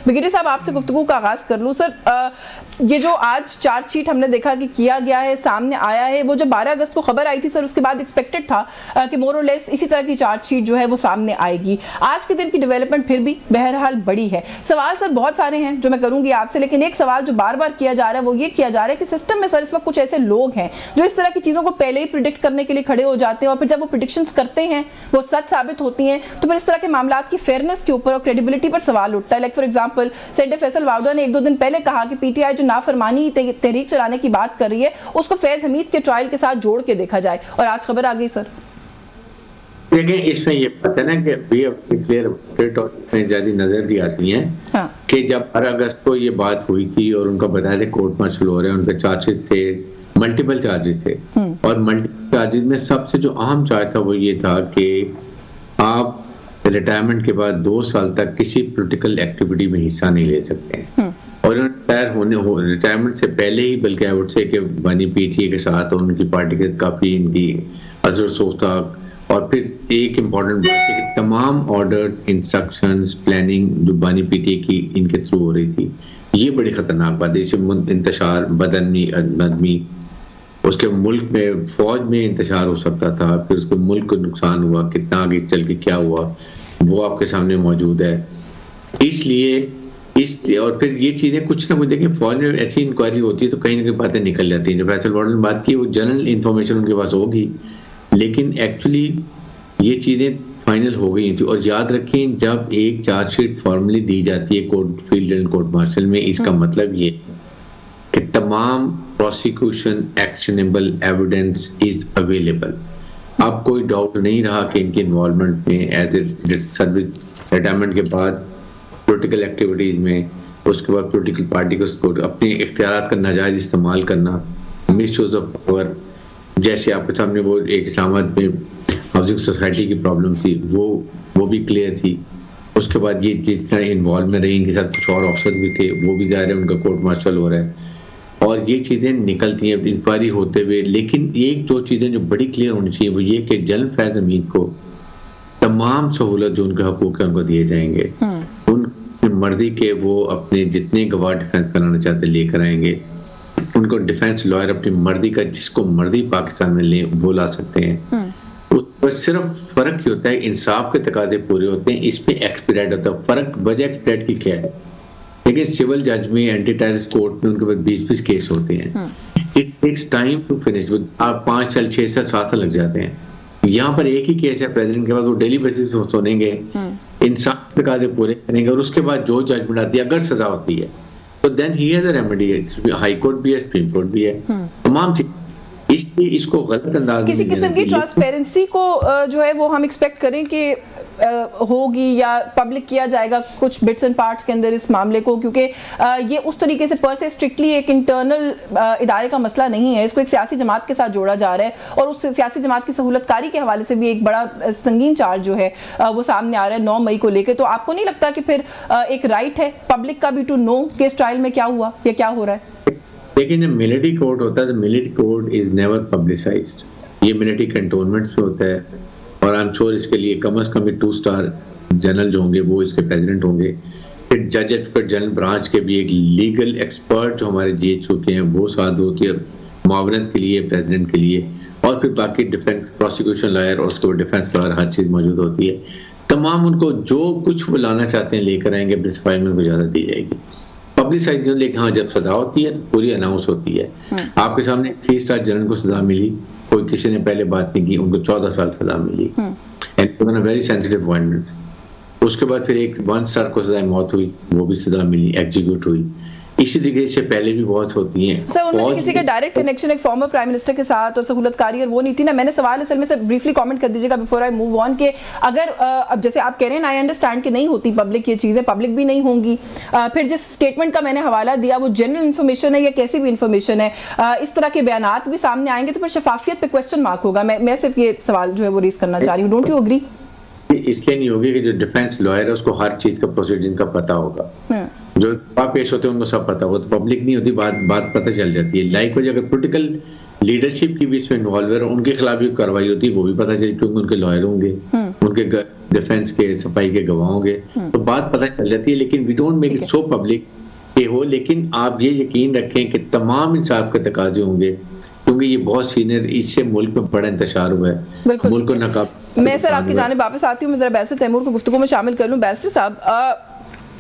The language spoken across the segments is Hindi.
ब्रिगेडियर साहब, आपसे गुफ्तगू का आगाज कर लूं। सर, ये जो आज चार्जशीट हमने देखा कि किया गया है, सामने आया है, वो जब 12 अगस्त को खबर आई थी सर, उसके बाद एक्सपेक्टेड था कि मोर और लेस इसी तरह की चार्जशीट जो है वो सामने आएगी। आज के दिन की डेवलपमेंट फिर भी बहरहाल बड़ी है। सवाल सर बहुत सारे हैं जो मैं करूंगी आपसे, लेकिन एक सवाल जो बार बार किया जा रहा है वो ये किया जा रहा है कि सिस्टम में सर इस वक्त कुछ ऐसे लोग हैं जो इस तरह की चीजों को पहले ही प्रिडिक्ट करने के लिए खड़े हो जाते हैं, और फिर जब वो प्रिडिक्शंस करते हैं वो सच साबित होती हैं, तो फिर इस तरह के मामलात की फेयरनेस के ऊपर और क्रेडिबिलिटी पर सवाल उठता है। Like for example senator Faisal Vawda ने 1-2 दिन पहले कहा कि पीटीआई जो नाफरमानी तहरीक चलाने की बात कर रही है उसको फैज हमीद के ट्रायल के साथ जोड़ के देखा जाए, और आज खबर आ गई सर। देखिए, इसमें ये पता है ना कि क्लियर और इसमें ज्यादा नजर भी आती है। हाँ। कि जब 12 अगस्त को ये बात हुई थी और उनका बताया था कोर्ट मार्शल हो रहे हैं, उनके चार्जेस थे, मल्टीपल चार्जेस थे, और मल्टीपल चार्जेस में सबसे जो अहम चार्ज था वो ये था कि आप रिटायरमेंट के बाद 2 साल तक किसी पॉलिटिकल एक्टिविटी में हिस्सा नहीं ले सकते हैं। और रिटायरमेंट से पहले ही, बल्कि आई वुड से कि बानी पीटीए के साथ और उनकी पार्टी के काफी इनकी असर सोच था। और फिर एक इम्पॉर्टेंट बात है कि तमाम ऑर्डर्स, इंस्ट्रक्शंस, प्लानिंग जो बानी पीटीए की इनके थ्रू हो रही थी, ये बड़ी खतरनाक बात है। जैसे इंतशार बदनमी, उसके मुल्क में फौज में इंतशार हो सकता था, फिर उसके मुल्क को नुकसान हुआ, कितना आगे चल के क्या हुआ वो आपके सामने मौजूद है। इसलिए और फिर ये चीजें कुछ ना कुछ, देखिए फौज में ऐसी इंक्वायरी होती है तो कहीं ना कहीं बातें निकल जाती हैं। जो फैसल वार्डन ने बात की वो जनरल इंफॉर्मेशन उनके पास होगी, लेकिन एक्चुअली ये चीजें फाइनल हो गई थी। और याद रखें, जब एक चार्जशीट फॉर्मली दी जाती है court field and court martial में, इसका मतलब ये कि तमाम prosecution actionable evidence is available. अब कोई डाउट नहीं रहा कि इनकी इन्वॉल्वमेंट में एज ए सर्विस, रिटायरमेंट के बाद पॉलिटिकल एक्टिविटीज में, उसके बाद पॉलिटिकल पार्टी को अपने इख्तियारात का नाजायज इस्तेमाल करना, मिसयूज ऑफ पावर, जैसे आपके सामने वो एक इस्लामाबाद में हाउसिंग सोसाइटी की प्रॉब्लम थी, वो भी क्लियर थी। उसके बाद ये जितना इन्वॉल्व में रही, इनके साथ कुछ और ऑफिसर भी थे, वो भी ज़ाहिर है उनका कोर्ट मार्शल हो रहा है, और ये चीज़ें निकलती हैं इंक्वायरी होते हुए। लेकिन एक जो चीज़ें जो बड़ी क्लियर होनी चाहिए वो ये कि जनरल फैज हमीद को तमाम सहूलत जो उनके हकूक़ है उनको दिए जाएंगे। उनकी मर्जी के वो अपने जितने गवाह डिफेंस कराना चाहते लेकर आएंगे। उनको डिफेंस लॉयर अपनी मर्जी का जिसको मर्जी पाकिस्तान में ले वो ला सकते हैं। बस सिर्फ फर्क ये होता है, इंसाफ के तकाजे पूरे होते हैं, इस पे एक्सपीडिएट होता है। फर्क वजह एक्सपीडिएट की क्या है? लेकिन सिविल जज में, एंटी टेररिस्ट कोर्ट में उनके पास 20-20 केस होते हैं। It takes time to finish. 5 साल, 6 साल, 7 साल लग जाते हैं। यहाँ पर एक ही केस है प्रेसिडेंट के पास, वो डेली बेसिस पे सुनेंगे, इंसाफ के तकाजे पूरे करेंगे, और उसके बाद जो जजमेंट आती है, अगर सजा होती है तो then he has a remedy. High court भी है, सुप्रीम कोर्ट भी है, तमाम चीज। इसलिए इसको गलत अंदाज किसी किस्म की ट्रांसपेरेंसी को जो है वो हम एक्सपेक्ट करें कि होगी या पब्लिक किया जाएगा कुछ बिट्स एंड पार्ट्स के अंदर इस मामले को, क्योंकि ये उस तरीके से पर से स्ट्रिक्टली एक इंटरनल इदारे का मसला नहीं है। इसको एक सियासी जमात के साथ जोड़ा जा रहा है, और उस सियासी जमात की सहूलतकारी के हवाले से भी एक बड़ा संगीन चार्ज जो है वो सामने आ रहा है 9 मई को लेकर। तो आपको नहीं लगता कि फिर एक राइट है पब्लिक का भी टू नो कि इस ट्रायल में क्या हुआ या क्या हो रहा है? लेकिन जब मिलिट्री कोर्ट होता है तो military court is never publicised. ये मिलिट्री कंटोनमेंट्स में होता है, और आई एम श्योर इसके लिए कम से कम 2 स्टार जनरल जो होंगे वो इसके प्रेसिडेंट होंगे। फिर जज एडवोकेट जनरल ब्रांच के भी एक लीगल एक्सपर्ट जो हमारे जीएचओ के हैं वो साथ होती है मुआवनत के लिए, प्रेसिडेंट के लिए, और फिर बाकी डिफेंस प्रोसिक्यूशन लॉयर और उसके बाद डिफेंस लॉयर, हर चीज़ मौजूद होती है। तमाम उनको जो कुछ वो लाना चाहते हैं लेकर आएंगे, प्रिंसिपल में ज़्यादा दी जाएगी पब्लिसाइज। लेकिन हाँ, जब सजा होती है तो पूरी अनाउंस होती है। आपके सामने 3 स्टार जनरल को सजा मिली, कोई किसी ने पहले बात नहीं की, उनको 14 साल सजा मिली, एंड वेरी सेंसिटिव अपॉइंटमेंट्स। उसके बाद फिर एक 1 स्टार को सजा मौत हुई, वो भी सजा मिली, एग्जीक्यूट हुई। इसी तरीके से पहले भी बहुत होती हैं। सर, उनमें से किसी का डायरेक्ट कनेक्शन एक फॉर्मर प्राइम मिनिस्टर के साथ और सहूलतकारी और वो नहीं थी ना? मैंने सवाल असल में से ब्रीफली कमेंट कर दीजिएगा बिफोर आई मूव ऑन के अगर अब जैसे आप कह रहे हैं, आई अंडरस्टैंड कि नहीं होती पब्लिक ये चीज़ें, पब्लिक भी नहीं होंगी, फिर जिस स्टेटमेंट का मैंने हवाला दिया वो जनरल इन्फॉर्मेशन है या कैसी भी इन्फॉर्मेशन है, इस तरह के बयानात भी सामने आएंगे तो फिर शफाफियत पे क्वेश्चन मार्क होगा। मैं सिर्फ ये सवाल जो है वो रेज करना चाह रही हूँ। Don't you agree? इसलिए नहीं होगी कि जो डिफेंस लॉयर है उसको हर चीज का प्रोसीजर का पता होगा, जो पेश होते हैं उनको सब पता होगा, तो पब्लिक नहीं होती, बात पता चल जाती है। लाइक वजह अगर पॉलिटिकल लीडरशिप की भी इसमें इन्वॉल्व है, उनके खिलाफ भी कार्रवाई होती है, वो भी पता चले क्योंकि उनके लॉयर होंगे, उनके डिफेंस के, सफाई के गवाहों के, तो बात पता चल जाती है। लेकिन we don't make it so public के हो। लेकिन आप ये यकीन रखें कि तमाम इंसाफ के तकाजे होंगे, क्योंकि ये बहुत सीनियर, इससे मुल्क में बड़ा इंतशार हुआ है, मुल्क को नकाब। मैं सर आपकी जानिब वापस आती हूँ, मैं जरा बैरिस्टर तैमूर को गुफ्तगू में शामिल कर लूँ। बैरिस्टर साहब,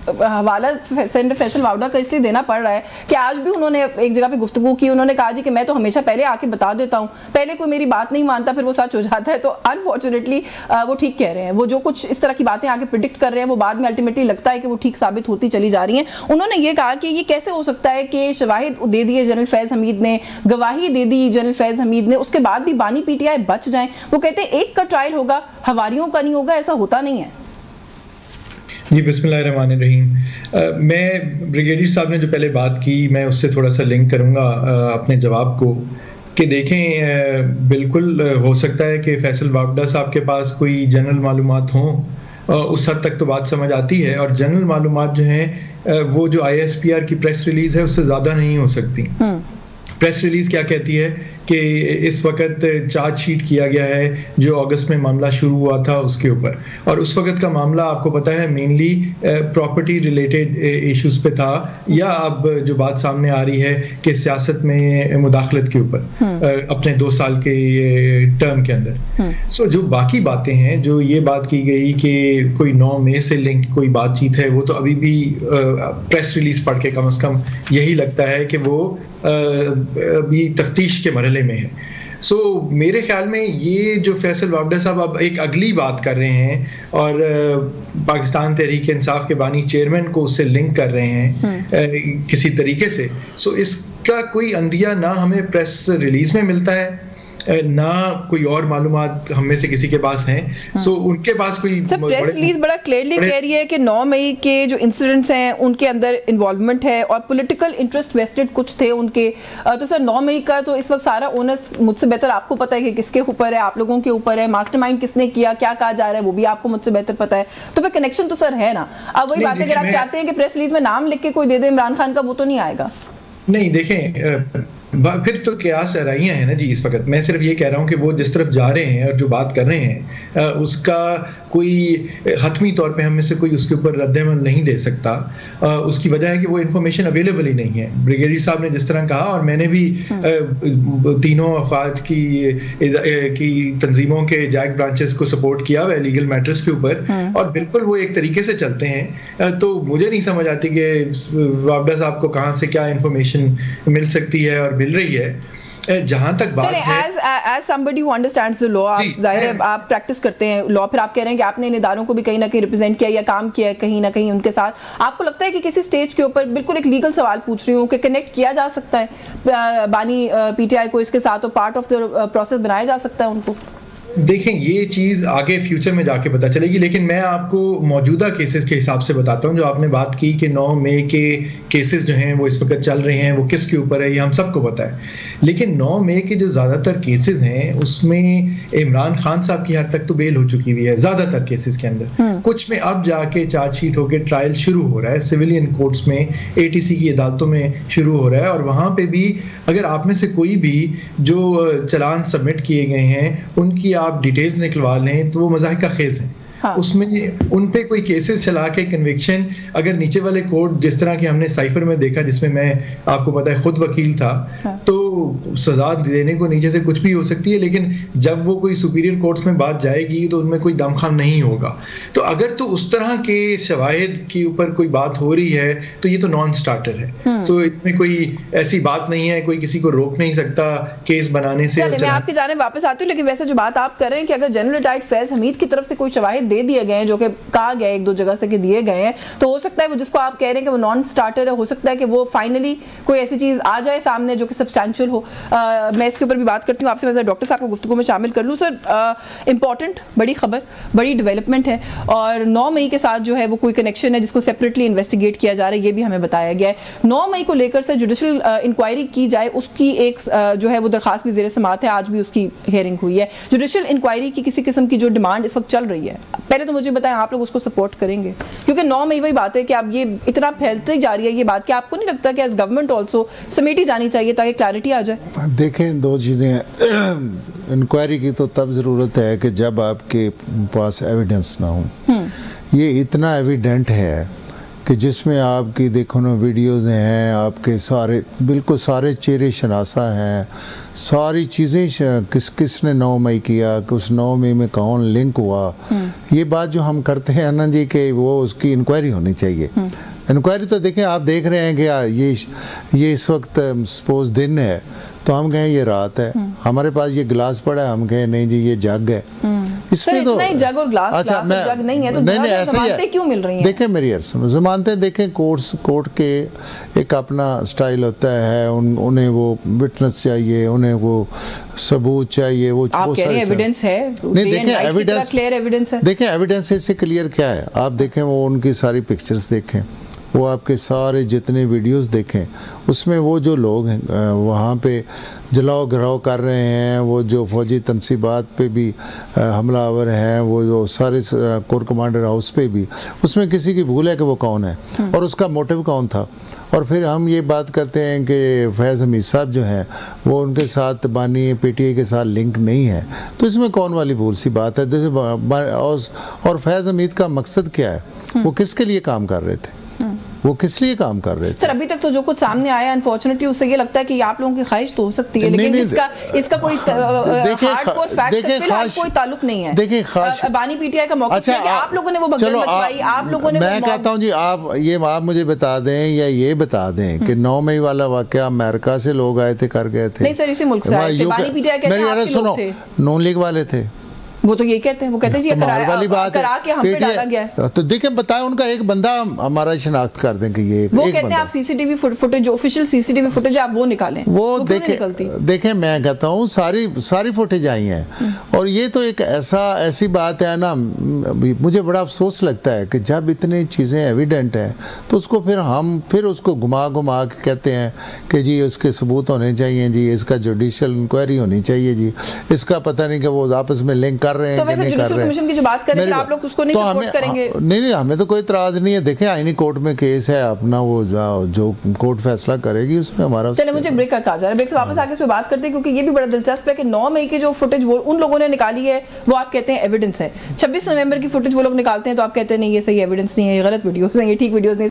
हवाला सेनेटर फैसल वावड़ा का इसलिए देना पड़ रहा है कि आज भी उन्होंने एक जगह पे गुफ्तगू की, उन्होंने कहा जी कि मैं तो हमेशा पहले आके बता देता हूँ, पहले कोई मेरी बात नहीं मानता फिर वो सच हो जाता है। तो अनफॉर्चुनेटली वो ठीक कह रहे हैं, वो जो कुछ इस तरह की बातें आके प्रिडिक्ट कर रहे हैं वो बाद में अल्टीमेटली लगता है कि वो ठीक साबित होती चली जा रही हैं। उन्होंने ये कहा कि ये कैसे हो सकता है कि शवाहिद दे दिए जनरल फैज़ हमीद ने, गवाही दे दी जनरल फैज़ हमीद ने, उसके बाद भी बानी पीटीआई बच जाएं। वो कहते हैं एक का ट्रायल होगा, हवारियों का नहीं होगा, ऐसा होता नहीं है। जी बिस्मिल्लाहिर्रहमानिर्रहीम। मैं ब्रिगेडियर साहब ने जो पहले बात की, मैं उससे थोड़ा सा लिंक करूंगा अपने जवाब को कि देखें, बिल्कुल हो सकता है कि फैसल वावड़ा साहब के पास कोई जनरल मालूमात हों, उस हद तक तो बात समझ आती है। और जनरल मालूमात जो हैं वो जो ISPR की प्रेस रिलीज़ है उससे ज़्यादा नहीं हो सकती। प्रेस रिलीज़ क्या कहती है कि इस वक्त चार्जशीट किया गया है जो अगस्त में मामला शुरू हुआ था उसके ऊपर, और उस वक्त का मामला आपको पता है मेनली प्रॉपर्टी रिलेटेड इश्यूज पे था, या अब जो बात सामने आ रही है कि सियासत में मुदाखलत के ऊपर अपने 2 साल के टर्म के अंदर। सो जो बाकी बातें हैं, जो ये बात की गई कि कोई 9 मई से लिंक कोई बातचीत है, वो तो अभी भी प्रेस रिलीज पढ़ के कम यही लगता है कि वो अभी तफ्तीश के मरहले में है। सो मेरे ख्याल में ये जो फैसल वावड़ा साहब अब एक अगली बात कर रहे हैं और पाकिस्तान तहरीक इंसाफ के बानी चेयरमैन को उससे लिंक कर रहे हैं किसी तरीके से, सो इसका कोई अंदिया ना हमें प्रेस रिलीज में मिलता है ना कोई और मालूमात हम में से किसी के पास हैं। सो उनके पास कोई प्रेस रिलीज बड़ा क्लियरली कह रही है कि 9 मई के जो इंसिडेंट्स हैं उनके अंदर इन्वॉल्वमेंट है और पॉलिटिकल इंटरेस्ट वेस्टेड कुछ थे उनके। तो सर 9 मई का तो इस वक्त सारा ओनर्स मुझसे बेहतर आपको पता है कि किसके ऊपर है, आप लोगों के ऊपर है, मास्टरमाइंड किसने किया, क्या कहा जा रहा है वो भी आपको मुझसे बेहतर पता है। तो फिर कनेक्शन तो सर है ना। अब वही बात है, अगर आप चाहते हैं कि प्रेस रिलीज में नाम लिख के कोई दे दे इमरान खान का, वो तो नहीं आएगा। नहीं देखें, फिर तो क्यास आराइयाँ हैं ना जी इस वक्त। मैं सिर्फ ये कह रहा हूँ कि वो जिस तरफ जा रहे हैं और जो बात कर रहे हैं उसका कोई हतमी तौर पे हम में से कोई उसके ऊपर रद्द-ए-अमल नहीं दे सकता। उसकी वजह है कि वो इन्फॉर्मेशन अवेलेबल ही नहीं है। ब्रिगेडियर साहब ने जिस तरह कहा, और मैंने भी तीनों अफवाज की तंजीमों के जैक ब्रांचेस को सपोर्ट किया हुआ लीगल मैटर्स के ऊपर, और बिल्कुल वो एक तरीके से चलते हैं। तो मुझे नहीं समझ आती कि वावड़ा साहब को कहाँ से क्या इन्फॉर्मेशन मिल सकती है और मिल रही है। जहां तक बात है as somebody who understands the law, आप जाहिर है आप प्रैक्टिस करते हैं लॉ, फिर आप कह रहे हैं कि आपने इन इदारों को भी कहीं ना कहीं रिप्रेजेंट किया या काम किया है कहीं ना कहीं उनके साथ, आपको लगता है कि किसी स्टेज के ऊपर, बिल्कुल एक लीगल सवाल पूछ रही हूँ, कि कनेक्ट किया जा सकता है बानी पीटीआई को इसके साथ और पार्ट ऑफ द प्रोसेस बनाया जा सकता है उनको? देखें, ये चीज़ आगे फ्यूचर में जाके पता चलेगी, लेकिन मैं आपको मौजूदा केसेस के हिसाब से बताता हूँ। जो आपने बात की कि 9 मई के केसेस जो हैं वो इस वक्त चल रहे हैं, वो किसके ऊपर है ये हम सबको पता है। लेकिन 9 मई के जो ज़्यादातर केसेस हैं उसमें इमरान खान साहब की हद तक तो बेल हो चुकी हुई है ज़्यादातर केसेस के अंदर। कुछ में अब जाके चार्जशीट होकर ट्रायल शुरू हो रहा है, सिविलियन कोर्ट्स में, ATC की अदालतों में शुरू हो रहा है। और वहाँ पर भी अगर आप में से कोई भी जो चलान सबमिट किए गए हैं उनकी आप डिटेल्स निकलवा लें तो वो मज़ाहिका खेज हैं। हाँ। उसमें उन पे कोई केसेस चला के कन्विक्शन, अगर नीचे वाले कोर्ट जिस तरह के हमने साइफर में देखा जिसमें मैं आपको पता है खुद वकील था, हाँ। तो सजा देने को नीचे से कुछ भी हो सकती है, लेकिन जब वो कोई सुपीरियर कोर्ट्स में बात जाएगी तो उनमें कोई दमखम नहीं होगा। तो अगर तो उस तरह के शवाहिद के ऊपर कोई बात हो रही है तो ये तो नॉन स्टार्टर है। तो इसमें कोई ऐसी बात नहीं है, कोई किसी को रोक नहीं सकता केस बनाने से। मैं आपकी जाने वापस आती हूँ, लेकिन वैसे जो बात आप कर रहे हैं कि अगर जनरल रिटायर्ड फैज हमीद की तरफ से कोई शवाहिद दे दिए गए हैं, जो कि कहा गया एक दो जगह से कि दिए गए हैं, तो हो सकता है वो जिसको आप कह रहे हैं कि वो नॉन स्टार्टर है, हो सकता है कि वो फाइनली कोई ऐसी चीज आ जाए सामने जो कि सब्सटैंशियल हो। मैं इसके ऊपर भी बात करती हूँ आपसे। मैं डॉक्टर साहब को गुफ्तगू में शामिल कर लूँ। सर, इंपॉर्टेंट बड़ी खबर, बड़ी डेवलपमेंट है, और 9 मई के साथ जो है वो कोई कनेक्शन है जिसको सेपरेटली इन्वेस्टिगेट किया जा रहा है, ये भी हमें बताया गया है। 9 मई को लेकर से जुडिशल इंक्वायरी की जाए, उसकी एक जो है वो दरखास्त भी ज़ेर समाअत है, आज भी उसकी हियरिंग हुई है। जुडिशल इंक्वायरी की किसी किस्म की जो डिमांड इस वक्त चल रही है, पहले तो मुझे बताएं आप लोग उसको सपोर्ट करेंगे? क्योंकि 9 मई वही बात है कि अब ये इतना फैलते जा रही है ये बात कि आपको नहीं लगता कि एज गवर्नमेंट ऑल्सो समेटी जानी चाहिए ताकि क्लैरिटी आ जाए? देखें, दो चीज़ें हैं। इंक्वायरी की तो तब ज़रूरत है कि जब आपके पास एविडेंस ना हो। ये इतना एविडेंट है कि जिसमें आपकी देखो ना वीडियोज़ हैं, आपके सारे बिल्कुल सारे चेहरे शनासा हैं, सारी चीज़ें किसने 9 मई किया, कि उस 9 मई में कौन लिंक हुआ। ये बात जो हम करते हैं ना जी कि वो उसकी इंक्वायरी होनी चाहिए। इंक्वायरी तो देखें, आप देख रहे हैं कि ये इस वक्त सपोज दिन है तो हम कहें ये रात है, हमारे पास ये गिलास पड़ा है, हम कहें नहीं जी ये जग है। इसमें तो जग और ग्लास, अच्छा ग्लास जग नहीं है तो नहीं ऐसा ही है। क्यों मिल रही हैं? देखें मेरी अर्ज सुनो, ज़मानतें देखें, कोर्ट के एक अपना स्टाइल होता है, उन्हें वो विटनेस चाहिए, उन्हें वो सबूत चाहिए, वो आप कह रहे हैं एविडेंस है? नहीं देखें एविडेंस, क्लियर एविडेंस है। देखें एविडेंस इससे क्लियर क्या है, आप देखें वो उनकी सारी पिक्चर्स देखें, वो आपके सारे जितने वीडियोस देखें, उसमें वो जो लोग हैं वहाँ पे जलाओ घराव कर रहे हैं, वो जो फौजी तनसीबात पे भी हमलावर हैं, वो जो सारे कोर कमांडर हाउस पे भी, उसमें किसी की भूल है कि वो कौन है और उसका मोटिव कौन था। और फिर हम ये बात करते हैं कि फैज़ हमीद साहब जो हैं वो उनके साथ बानी PTI के साथ लिंक नहीं है, तो इसमें कौन वाली भूल सी बात है? जैसे और फैज़ हमीद का मकसद क्या है, वो किसके लिए काम कर रहे थे, वो किस लिए काम कर रहे थे? सर अभी तक तो जो कुछ सामने आया अनफॉर्चुनेटली उससे ये लगता है कि आप लोगों की ख्वाहिश तो हो सकती है, लेकिन इसका कोई हार्डकोर फैक्ट से फिलहाल कोई ताल्लुक नहीं है। देखिए बानी PTI का मौका है कि आप लोगों ने वो भगदड़ मचवाई, आप लोगों ने, मैं कहता हूं जी आप मुझे बता दें या ये बता दें कि 9 मई वाला वाकया अमेरिका से लोग आए थे, कर गए थे? नहीं सर, इसी मुल्क से आए थे। बानी PTI कहते हैं आपके लोग थे। नॉन लीग वाले थे वो, तो ये कहते हैं, वो कहते हैं जी वाली बात करा के हम पे डाला गया है। तो देखें बताएं, उनका एक बंदा हमारा शनाख्त कर दें कि ये वो कहते हैं आप CCTV footage, official CCTV footage आप वो निकालें। वो देखें मैं कहता हूँ सारी फुटेज आई हैं और ये तो एक ऐसी बात है ना, मुझे बड़ा अफसोस लगता है कि जब इतनी चीज़ें एविडेंट हैं तो उसको फिर उसको घुमा के कहते हैं कि जी उसके सबूत होने चाहिए जी, इसका जुडिशल इंक्वायरी होनी चाहिए जी, इसका पता नहीं कि वो आपस में लिंक कर रहे हैं, तो वैसे जुडिशल कमीशन की जो बात करें आप लोग उसको नहीं सपोर्ट करेंगे? नहीं हमें तो कोई इतराज नहीं है। देखें आईनी कोर्ट में केस है अपना, वो जो कोर्ट फैसला करेगी उसमें हमारा। चलिए मुझे ब्रेक का कहा जा रहा है, ब्रेक से वापस आके इस पे बात करते हैं क्योंकि ये भी बड़ा दिलचस्प है कि 9 मई की जो फुटेज वो उन लोगों ने निकाली है वो आप कहते हैं एविडेंस है, 26 नवंबर की फुटेज वो लोग निकालते हैं तो आप कहते हैं नहीं ये सही एविडेंस नहीं है, ये गलत वीडियोस हैं, ये ठीक वीडियोस नहीं।